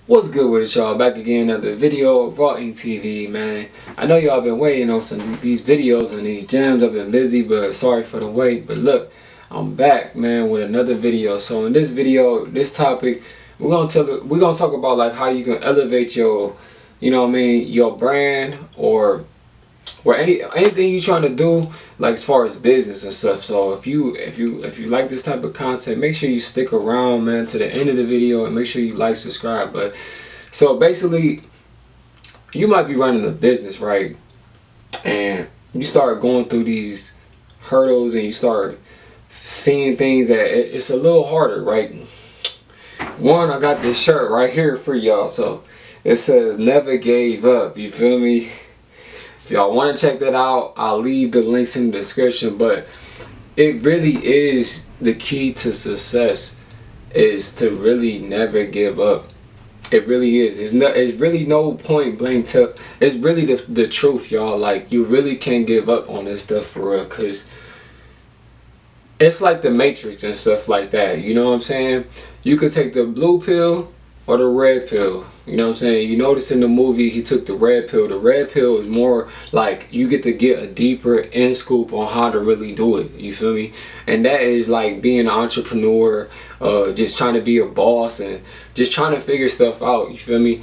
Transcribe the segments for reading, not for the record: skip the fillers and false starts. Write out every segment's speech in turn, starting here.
What's good with it, y'all? Back again, another video, Rawinkedshop TV, man. I know y'all been waiting on these videos and these gems. I've been busy, but sorry for the wait. But look, I'm back, man, with another video. So in this video, this topic, we're gonna talk about like how you can elevate your, your brand or anything you're trying to do, like as far as business and stuff. So if you like this type of content, make sure you stick around, man, to the end of the video, and make sure you like, subscribe. But so basically, you might be running a business, right, and you start going through these hurdles and you start seeing things that it's a little harder, right? One, I got this shirt right here for y'all. So it says never gave up, you feel me? If y'all want to check that out, I'll leave the links in the description. But it really is the key to success, is to really never give up. It really is. It's really no point blank to. It's really the truth, y'all. Like, you really can't give up on this stuff for real, cause it's like the Matrix and stuff like that. You know what I'm saying? You could take the blue pill or the red pill. You know what I'm saying? You notice in the movie he took the red pill. The red pill is more like you get to get a deeper in scoop on how to really do it. You feel me? And that is like being an entrepreneur, just trying to be a boss and just trying to figure stuff out. You feel me?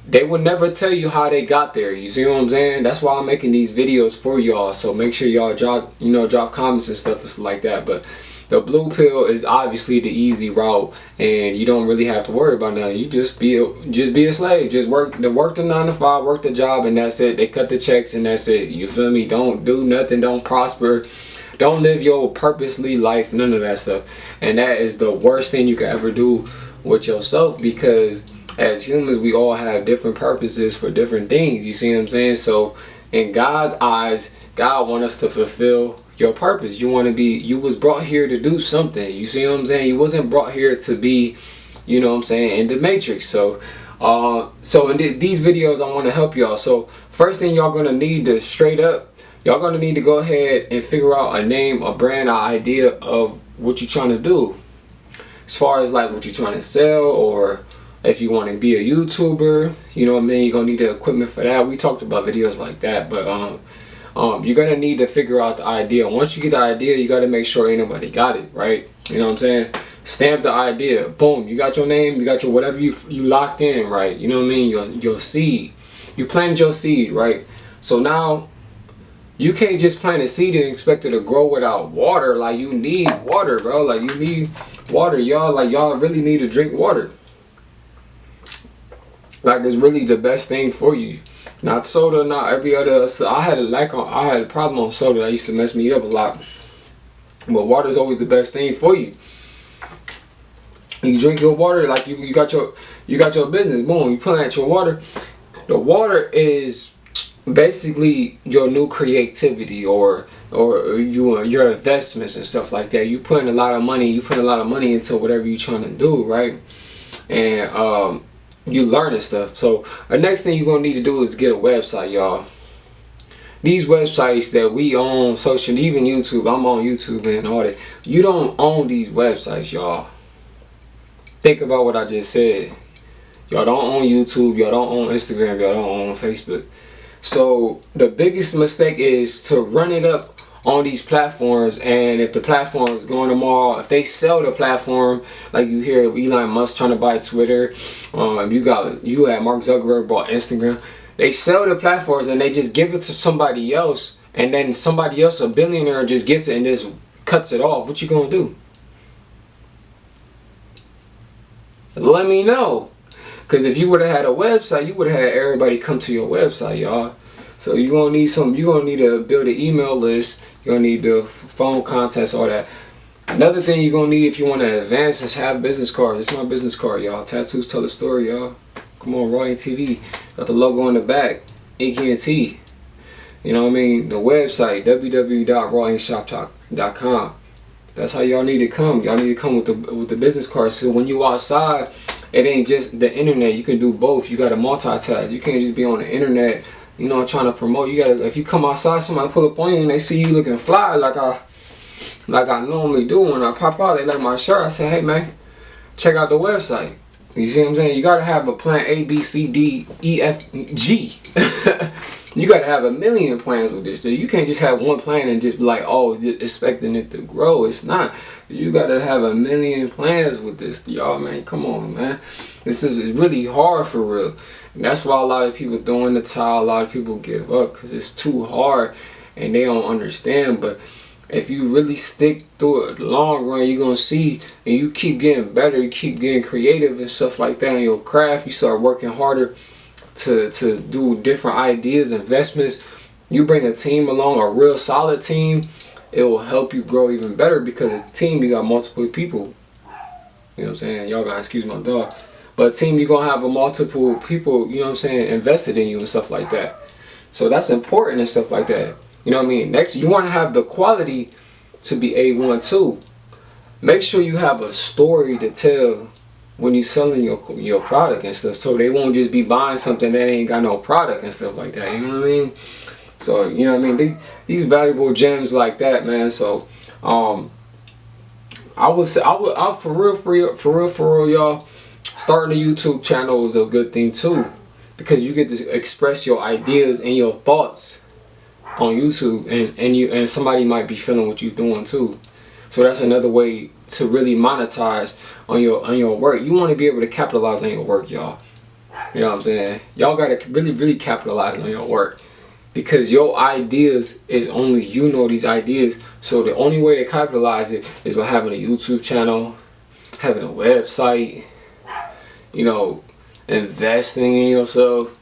They would never tell you how they got there. You see what I'm saying? That's why I'm making these videos for y'all. So make sure y'all drop comments and stuff like that. But the blue pill is obviously the easy route, and you don't really have to worry about nothing. You just be a slave. Just work the 9 to 5, work the job, and that's it. They cut the checks, and that's it. You feel me? Don't do nothing. Don't prosper. Don't live your purposely life. None of that stuff. And that is the worst thing you can ever do with yourself, because as humans, we all have different purposes for different things. You see what I'm saying? So in God's eyes, God wants us to fulfill your purpose. You was brought here to do something. You see what I'm saying? You wasn't brought here to be, you know what I'm saying, in the Matrix. So in these videos, I want to help y'all. So first thing y'all gonna need to y'all gonna need to go ahead and figure out a name, a brand, an idea of what you're trying to do, as far as like what you're trying to sell, or if you want to be a YouTuber, you know what I mean, you're gonna need the equipment for that. We talked about videos like that. But you're gonna need to figure out the idea. Once you get the idea, you gotta make sure ain't nobody got it, right? You know what I'm saying? Stamp the idea. Boom, you got your name, you got your whatever, you locked in, right? You know what I mean? Your seed. You planted your seed, right? So now you can't just plant a seed and expect it to grow without water. Like, you need water, bro. Like, you need water, y'all. Like, y'all really need to drink water. Like, it's really the best thing for you. Not soda, not every other. I had a problem on soda that used to mess me up a lot. But water is always the best thing for you. You drink your water, like you got your business. Boom, you plant your water. The water is basically your new creativity, or your investments and stuff like that. You put a lot of money into whatever you're trying to do, right? And you learning stuff. So the next thing you're gonna need to do is get a website, y'all. These websites that we own, social, even YouTube, I'm on YouTube and all that. You don't own these websites, y'all. Think about what I just said. Y'all don't own YouTube, y'all don't own Instagram, y'all don't own Facebook. So the biggest mistake is to run it up on these platforms, and if the platform is going tomorrow, if they sell the platform, like you hear Elon Musk trying to buy Twitter, you had Mark Zuckerberg bought Instagram. They sell the platforms and they just give it to somebody else, and then somebody else, a billionaire, just gets it and just cuts it off. What you gonna do? Let me know, because if you would have had a website, you would have had everybody come to your website, y'all. So you're gonna need to build an email list. You're gonna need to build phone contacts, all that. Another thing you're gonna need if you want to advance is have business cards. It's my business card, y'all. Tattoos tell a story, y'all. Come on, Rawinkedshop TV. Got the logo on the back, AT&T. You know what I mean? The website, www.rawinkedshop.com. That's how y'all need to come. Y'all need to come with the business card. So when you outside, it ain't just the internet. You can do both. You gotta multitask. You can't just be on the internet, trying to promote. You gotta, if you come outside, somebody pull up on you and they see you looking fly like I normally do when I pop out. They like my shirt. I say, hey man, check out the website. You see what I'm saying? You gotta have a plan A, B, C, D, E, F, G. You gotta have a million plans with this. You can't just have one plan and just be like, oh, just expecting it to grow. It's not. You gotta have a million plans with this, y'all, man. Come on, man. This is really hard for real. And that's why a lot of people throw in the towel. A lot of people give up because it's too hard and they don't understand. But if you really stick through it the long run, you're gonna see, and you keep getting better, you keep getting creative and stuff like that in your craft. You start working harder to do different ideas, investments. You bring a team along, a real solid team, it will help you grow even better, because a team, you got multiple people. You know what I'm saying? Y'all gotta excuse my dog. But a team, you're gonna have a multiple people, you know what I'm saying, invested in you and stuff like that. So that's important and stuff like that. You know what I mean? Next, you want to have the quality to be A1 too. Make sure you have a story to tell when you're selling your product and stuff, so they won't just be buying something that ain't got no product and stuff like that. You know what I mean? So, you know what I mean? These valuable gems like that, man. So, I would say, for real, y'all, starting a YouTube channel is a good thing too, because you get to express your ideas and your thoughts on YouTube, and somebody might be feeling what you're doing too. So that's another way to really monetize on your work. You want to be able to capitalize on your work, y'all. You know what I'm saying? Y'all gotta really capitalize on your work, because your ideas is only you know these ideas. So the only way to capitalize it is by having a YouTube channel, having a website, you know, investing in yourself,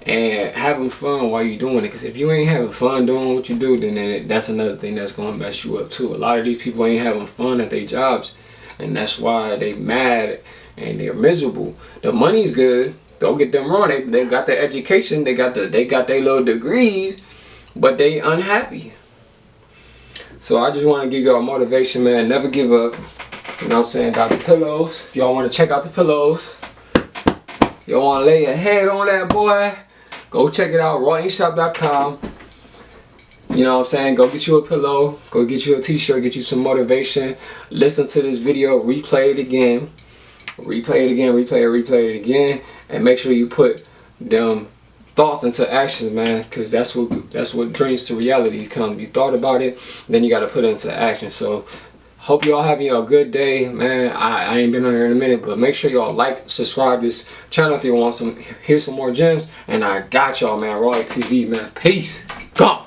and having fun while you're doing it. Because if you ain't having fun doing what you do, then that's another thing that's going to mess you up too. A lot of these people ain't having fun at their jobs, and that's why they mad and they're miserable. The money's good, don't get them wrong. They got the education, they got their little degrees, but they unhappy. So I just want to give y'all motivation, man. Never give up. You know what I'm saying? Got the pillows. If y'all want to check out the pillows, y'all want to lay your head on that, boy, go check it out, Rawinkedshop.com. You know what I'm saying? Go get you a pillow, go get you a t-shirt, get you some motivation. Listen to this video, replay it again, replay it again, and make sure you put them thoughts into action, man, because that's what dreams to reality come. You thought about it, then you got to put it into action. So hope y'all having a good day, man. I ain't been on here in a minute, but make sure y'all like, subscribe this channel if you want hear some more gems. And I got y'all, man. Rawinkedshop TV, man. Peace. Gone.